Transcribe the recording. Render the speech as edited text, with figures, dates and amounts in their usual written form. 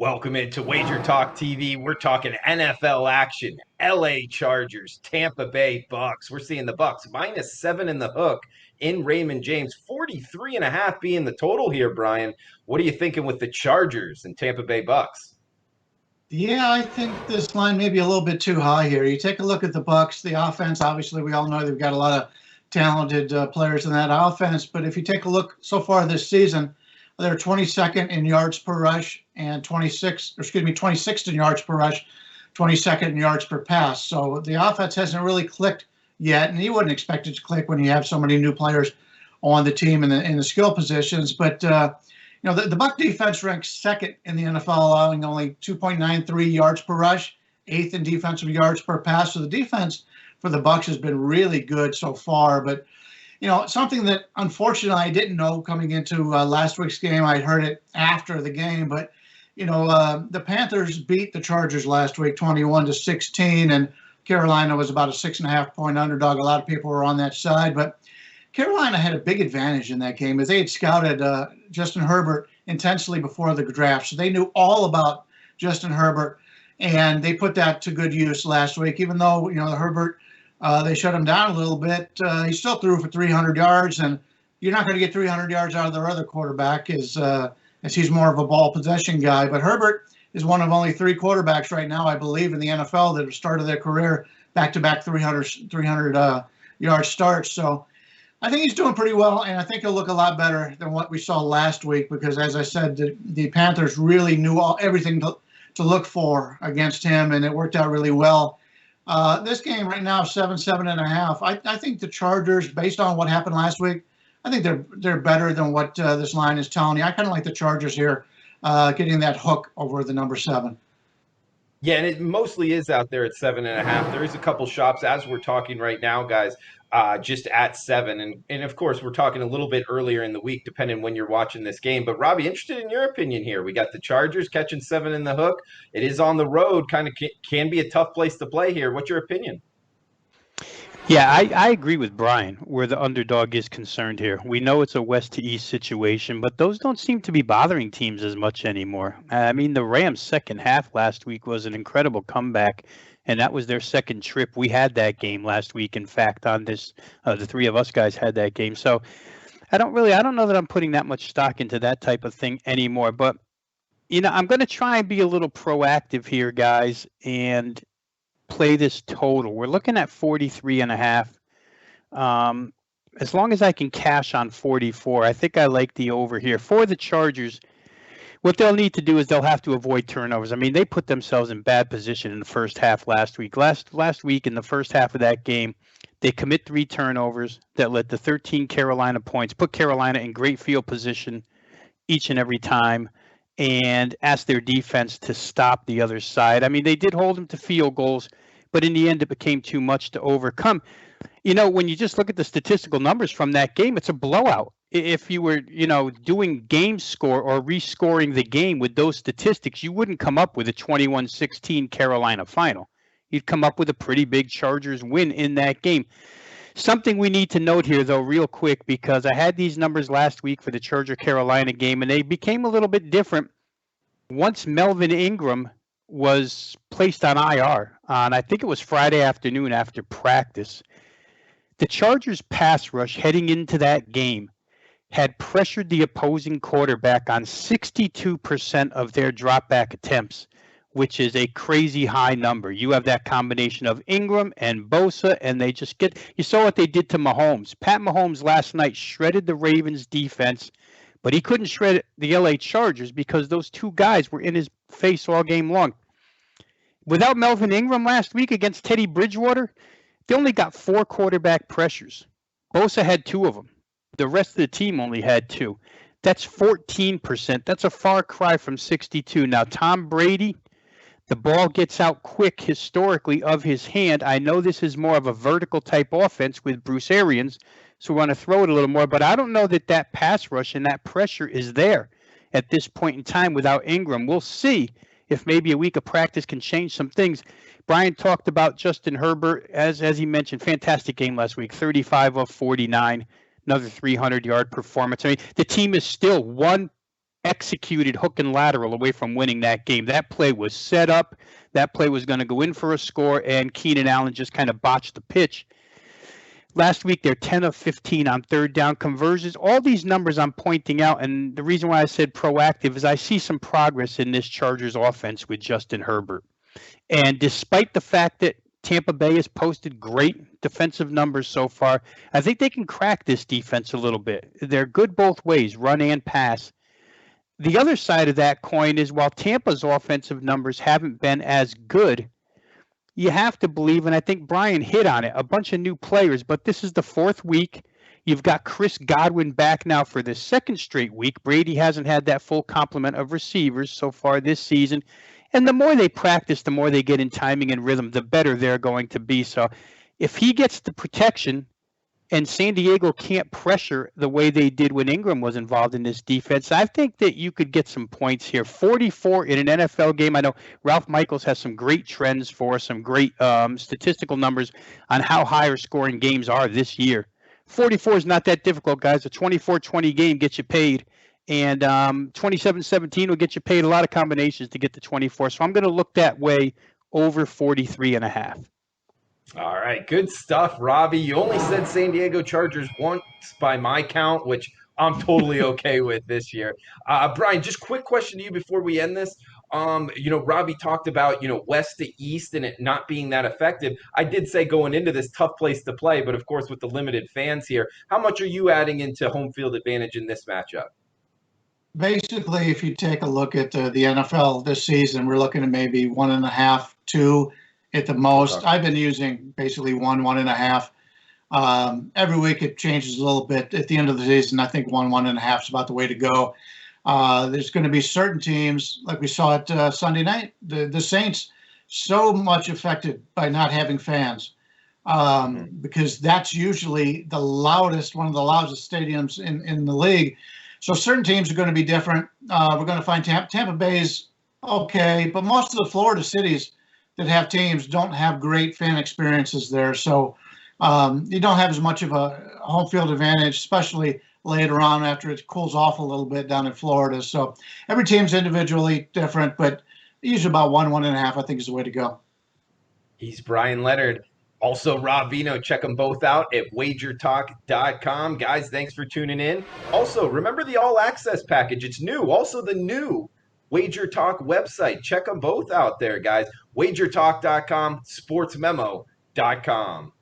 Welcome into WagerTalk TV. We're talking NFL action. LA Chargers, Tampa Bay Bucks. We're seeing the Bucks -7 in the hook in Raymond James. 43.5 being the total here, Brian. What are you thinking with the Chargers and Tampa Bay Bucks? Yeah, I think this line may be a little bit too high here. You take a look at the Bucks, the offense. Obviously, we all know they've got a lot of talented players in that offense. But if you take a look so far this season, they're 22nd in yards per rush and 26th in yards per rush, 22nd in yards per pass. So the offense hasn't really clicked yet, and you wouldn't expect it to click when you have so many new players on the team in the skill positions. But the Buck defense ranks second in the NFL, allowing only 2.93 yards per rush, eighth in defensive yards per pass. So the defense for the Bucks has been really good so far. But something that unfortunately I didn't know coming into last week's game. I heard it after the game, but the Panthers beat the Chargers last week, 21-16, and Carolina was about a 6.5-point underdog. A lot of people were on that side, but Carolina had a big advantage in that game as they had scouted Justin Herbert intensely before the draft. So they knew all about Justin Herbert, and they put that to good use last week. Even though, Herbert, they shut him down a little bit, he still threw for 300 yards, and you're not going to get 300 yards out of their other quarterback as he's more of a ball possession guy. But Herbert is one of only three quarterbacks right now, I believe, in the NFL that have started their career back-to-back 300 yard starts. So I think he's doing pretty well, and I think he'll look a lot better than what we saw last week because, as I said, the Panthers really knew everything to look for against him, and it worked out really well. This game right now, 7.5. I think the Chargers, based on what happened last week, I think they're better than what this line is telling you. I kind of like the Chargers here, getting that hook over the number 7. Yeah, and it mostly is out there at 7.5. There is a couple shops as we're talking right now, guys, just at 7. And of course, we're talking a little bit earlier in the week, depending when you're watching this game. But Robbie, interested in your opinion here. We got the Chargers catching 7 in the hook. It is on the road, kind of can be a tough place to play here. What's your opinion? Yeah, I agree with Brian where the underdog is concerned here. We know it's a west to east situation, but those don't seem to be bothering teams as much anymore. I mean, the Rams' second half last week was an incredible comeback, and that was their second trip. We had that game last week. In fact, on this, the three of us guys had that game. So I don't know that I'm putting that much stock into that type of thing anymore. But, I'm going to try and be a little proactive here, guys, and play this total. We're looking at 43.5. As long as I can cash on 44, I think I like the over here. For the Chargers, what they'll need to do is they'll have to avoid turnovers. I mean, they put themselves in bad position in the first half last week. Last week in the first half of that game, they commit 3 turnovers that led to 13 Carolina points, put Carolina in great field position each and every time, and asked their defense to stop the other side. I mean, they did hold them to field goals, but in the end, it became too much to overcome. When you just look at the statistical numbers from that game, it's a blowout. If you were, doing game score or rescoring the game with those statistics, you wouldn't come up with a 21-16 Carolina final. You'd come up with a pretty big Chargers win in that game. Something we need to note here, though, real quick, because I had these numbers last week for the Charger-Carolina game, and they became a little bit different once Melvin Ingram was placed on IR on, I think it was Friday afternoon after practice. The Chargers pass rush heading into that game had pressured the opposing quarterback on 62% of their drop back attempts, which is a crazy high number. You have that combination of Ingram and Bosa, and they just you saw what they did to Mahomes. Pat Mahomes last night shredded the Ravens defense, but he couldn't shred the LA Chargers because those two guys were in his face all game long. Without Melvin Ingram last week against Teddy Bridgewater, they only got 4 quarterback pressures. Bosa had 2 of them. The rest of the team only had 2. That's 14%. That's a far cry from 62. Now, Tom Brady, the ball gets out quick historically of his hand. I know this is more of a vertical type offense with Bruce Arians, so we want to throw it a little more. But I don't know that pass rush and that pressure is there at this point in time without Ingram. We'll see if maybe a week of practice can change some things. Brian talked about Justin Herbert, as he mentioned, fantastic game last week, 35 of 49, another 300-yard performance. I mean, the team is still 1 executed hook and lateral away from winning that game. That play was set up. That play was going to go in for a score, and Keenan Allen just kind of botched the pitch. Last week, they're 10 of 15 on third down conversions. All these numbers I'm pointing out, and the reason why I said proactive is I see some progress in this Chargers offense with Justin Herbert. And despite the fact that Tampa Bay has posted great defensive numbers so far, I think they can crack this defense a little bit. They're good both ways, run and pass. The other side of that coin is while Tampa's offensive numbers haven't been as good, you have to believe, and I think Brian hit on it, a bunch of new players, but this is the fourth week. You've got Chris Godwin back now for the second straight week. Brady hasn't had that full complement of receivers so far this season. And the more they practice, the more they get in timing and rhythm, the better they're going to be. So if he gets the protection and San Diego can't pressure the way they did when Ingram was involved in this defense, I think that you could get some points here. 44 in an NFL game. I know Ralph Michaels has some great trends for some great statistical numbers on how higher scoring games are this year. 44 is not that difficult, guys. A 24-20 game gets you paid. And 27-17 will get you paid a lot of combinations to get to 24. So I'm going to look that way over 43.5. All right, good stuff, Robbie. You only said San Diego Chargers once by my count, which I'm totally okay with this year. Brian, just quick question to you before we end this. Robbie talked about, west to east and it not being that effective. I did say going into this tough place to play, but of course with the limited fans here, how much are you adding into home field advantage in this matchup? Basically, if you take a look at the NFL this season, we're looking at maybe 1.5, 2 at the most. Okay. I've been using basically 1.5. Every week it changes a little bit. At the end of the season, I think 1.5 is about the way to go. There's going to be certain teams, like we saw at Sunday night, the Saints, so much affected by not having fans, because that's usually one of the loudest stadiums in the league. So certain teams are going to be different. We're going to find Tampa Bay's okay, but most of the Florida cities that have teams don't have great fan experiences there. So you don't have as much of a home field advantage, especially later on after it cools off a little bit down in Florida. So every team's individually different, but usually about 1.5, I think, is the way to go. He's Brian Leonard. Also, Rob Vino, check them both out at WagerTalk.com. Guys, thanks for tuning in. Also, remember the All Access package. It's new. Also, the new WagerTalk website. Check them both out there, guys. WagerTalk.com, SportsMemo.com.